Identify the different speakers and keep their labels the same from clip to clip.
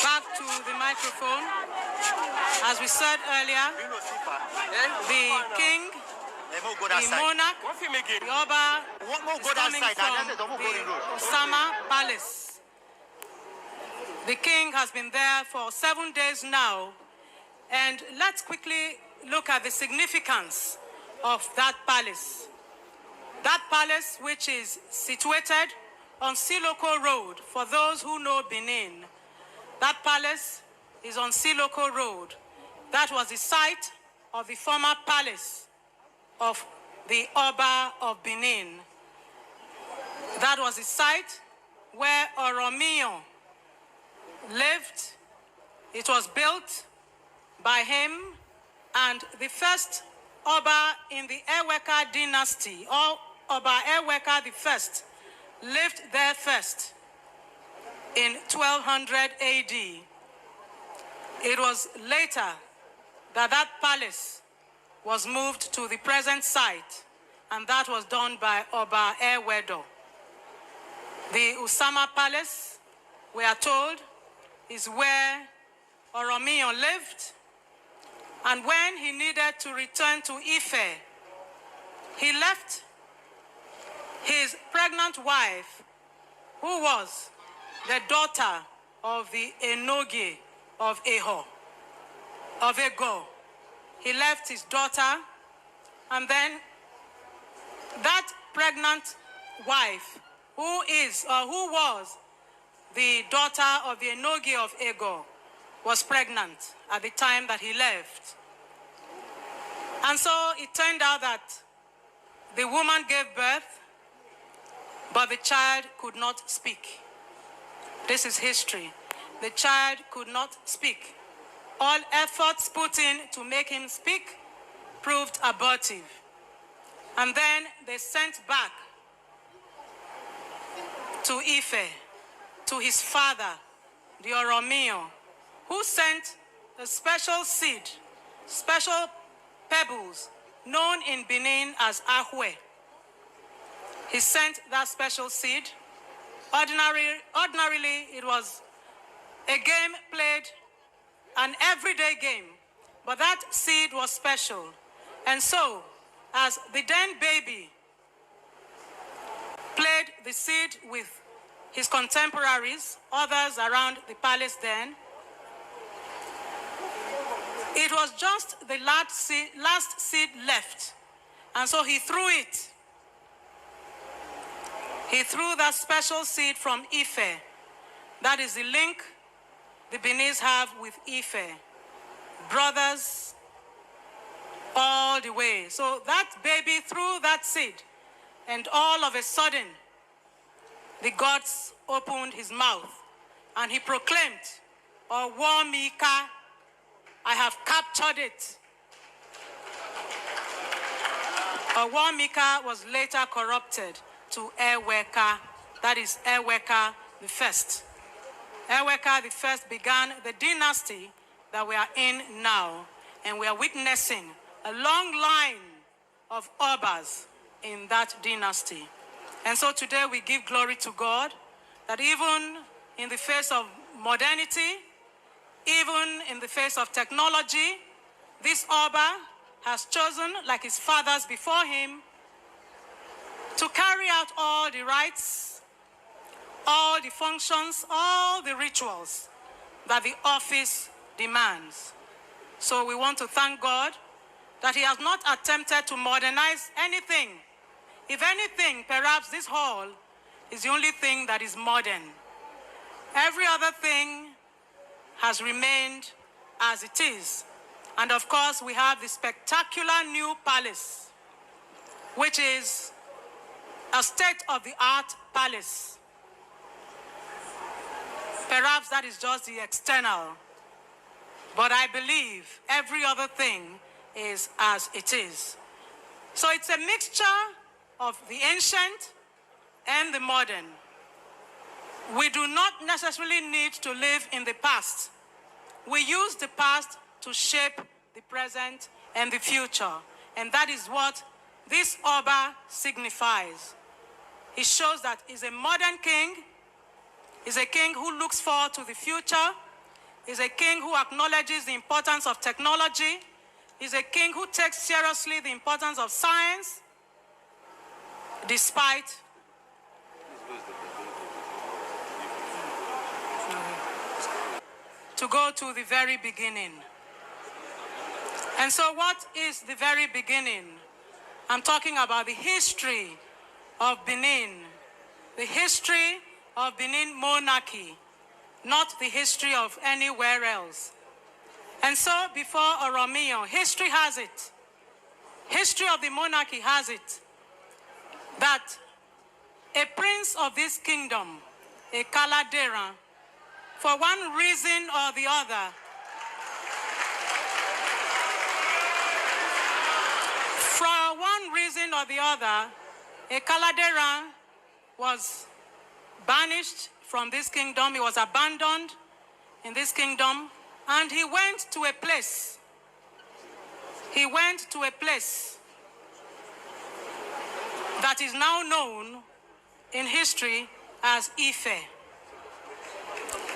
Speaker 1: back to the microphone. As we said earlier, the king, the monarch, the Oba, is coming from the Osama Palace. The king has been there for 7 days now, and let's quickly look at the significance of that palace. That palace, which is situated on Siloko Road, for those who know Benin, that palace is on Siloko Road. That was the site of the former palace of the Oba of Benin. That was the site where Oromiyan lived. It was built by him, and the first Oba in the Eweka dynasty, or Oba Eweka I, lived there first in 1200 AD. It was later that that palace was moved to the present site, and that was done by Oba Ewedo. The Usama Palace, we are told, is where Oromiyan lived, and when he needed to return to Ife, he left his pregnant wife, who was the daughter of the Enogie of Ego. He left his daughter, and then that pregnant wife, who was the daughter of the Enogie of Ego, was pregnant at the time that he left. And so it turned out that the woman gave birth, but the child could not speak. This is history. The child could not speak. All efforts put in to make him speak proved abortive. And then they sent back to Ife, to his father, the Oromiyan, who sent a special seed, special pebbles, known in Benin as ahwe. He sent that special seed. Ordinarily, it was a game played, an everyday game, but that seed was special. And so, as the then baby played the seed with his contemporaries, others around the palace then, it was just the last seed left. And so he threw it. He threw that special seed from Ife. That is the link the Beninese have with Ife. Brothers all the way. So that baby threw that seed, and all of a sudden, the gods opened his mouth, and he proclaimed, Owomika, I have captured it. Owomika was later corrupted to Eweka, that is Eweka the First. Eweka the First began the dynasty that we are in now, and we are witnessing a long line of Obas in that dynasty. And so today we give glory to God that even in the face of modernity, even in the face of technology, this Oba has chosen, like his fathers before him, to carry out all the rites, all the functions, all the rituals that the office demands. So we want to thank God that he has not attempted to modernize anything. If anything, perhaps this hall is the only thing that is modern. Every other thing has remained as it is. And of course, we have the spectacular new palace, which is a state-of-the-art palace. Perhaps that is just the external, but I believe every other thing is as it is. So it's a mixture of the ancient and the modern. We do not necessarily need to live in the past. We use the past to shape the present and the future. And that is what this Oba signifies. It shows that he's a modern king. He's a king who looks forward to the future. He's a king who acknowledges the importance of technology. He's a king who takes seriously the importance of science, despite to go to the very beginning. And so what is the very beginning? I'm talking about the history of Benin, the history of Benin monarchy, not the history of anywhere else. And so before Oromiyan, history has it, history of the monarchy has it, that a prince of this kingdom, a Kaladeran, for one reason or the other, for one reason or the other, a Kaladeran was banished from this kingdom. He was abandoned in this kingdom, and he went to a place. He went to a place that is now known in history as Ife.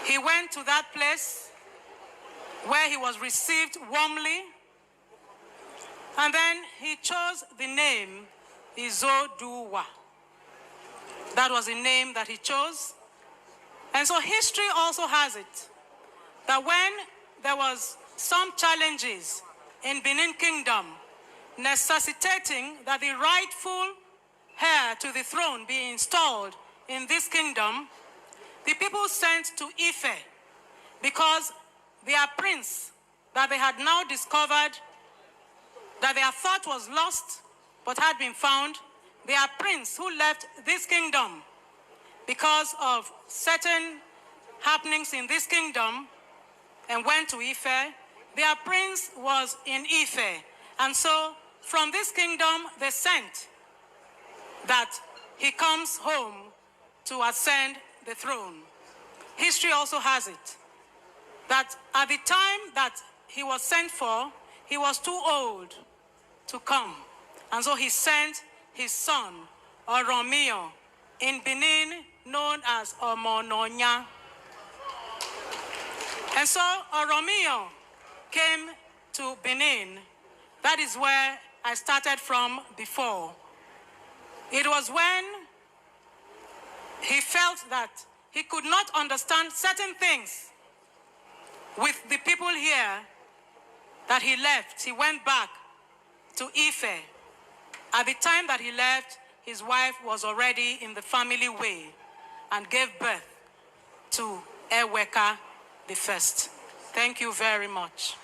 Speaker 1: He went to that place where he was received warmly, and then he chose the name Izoduwa. That was the name that he chose. And so history also has it that when there was some challenges in Benin Kingdom necessitating that the rightful heir to the throne be installed in this kingdom, the people sent to Ife because their prince that they had now discovered, that their thought was lost but had been found, their prince who left this kingdom because of certain happenings in this kingdom and went to Ife, their prince was in Ife. And so from this kingdom they sent that he comes home to ascend the throne. History also has it that at the time that he was sent for, he was too old to come. And so he sent his son, Oromiyan, in Benin, known as Omononya. And so Oromiyan came to Benin. That is where I started from before. It was when he felt that he could not understand certain things with the people here that he left. He went back to Ife. At the time that he left, his wife was already in the family way and gave birth to Eweka the First. Thank you very much.